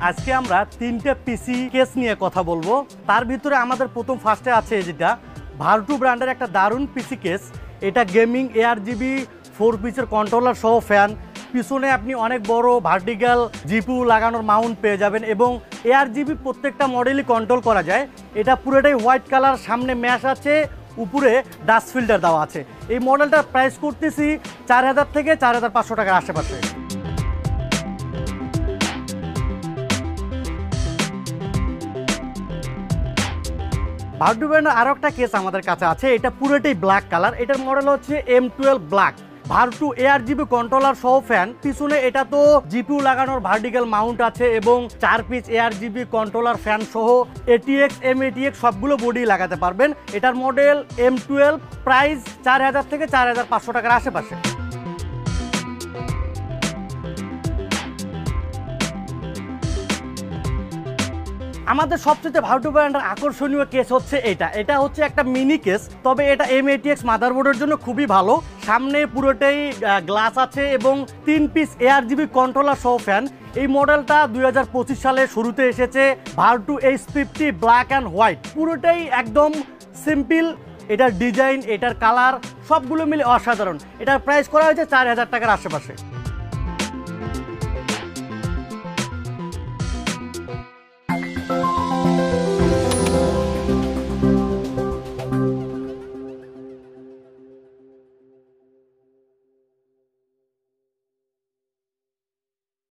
আজকে আমরা তিনটে পিসি কেস নিয়ে কথা বলবো। তার ভিতরে আমাদের প্রথম ফার্স্টে আছে যেটা ভার্টু ব্র্যান্ডের একটা দারুণ পিসি কেস। এটা গেমিং ARGB 4 পিসের কন্ট্রোলার সহ ফ্যান, পিছনে আপনি অনেক বড় ভার্টিক্যাল জিপিইউ লাগানোর মাউন্ট পেয়ে যাবেন এবং ARGB প্রত্যেকটা মডেলই কন্ট্রোল করা যায়। এটা পুরোটাই হোয়াইট কালার, সামনে ম্যাশ আছে, উপরে ডাস্ট ফিল্টার দেওয়া আছে। এই মডেলটার প্রাইস করতেছি 4000 থেকে 4500 টাকার আশেপাশে। ভার্টু ব্র্যান্ডের আরও একটা কেস আমাদের কাছে আছে, এটা পুরোটাই ব্ল্যাক কালার। এটার মডেল হচ্ছে M12 ব্ল্যাক। ভার্টু ARGB কন্ট্রোলার সহ ফ্যান, পিছনে এটা তো জিপিইউ লাগানোর ভার্টিক্যাল মাউন্ট আছে এবং 4 পিস ARGB কন্ট্রোলার ফ্যান সহ ATX MATX সবগুলো বডি লাগাতে পারবেন। এটার মডেল M12, প্রাইস 4000 থেকে 4500 টাকার আশেপাশে। আমাদের সবচেয়ে ভার্টু ব্র্যান্ডের আকর্ষণীয় কেস হচ্ছে এটা হচ্ছে একটা মিনি কেস, তবে এটা MATX মাদারবোর্ডের জন্য খুবই ভালো। সামনে পুরোটাই গ্লাস আছে এবং 3 পিস ARGB কন্ট্রোলার সহ ফ্যান। এই মডেলটা 2025 সালে শুরুতে এসেছে। ভার্টু H50 ব্ল্যাক অ্যান্ড হোয়াইট, পুরোটাই একদম সিম্পল। এটার ডিজাইন, এটার কালার সবগুলো মিলে অসাধারণ। এটার প্রাইস করা হয়েছে 4000 টাকার আশেপাশে।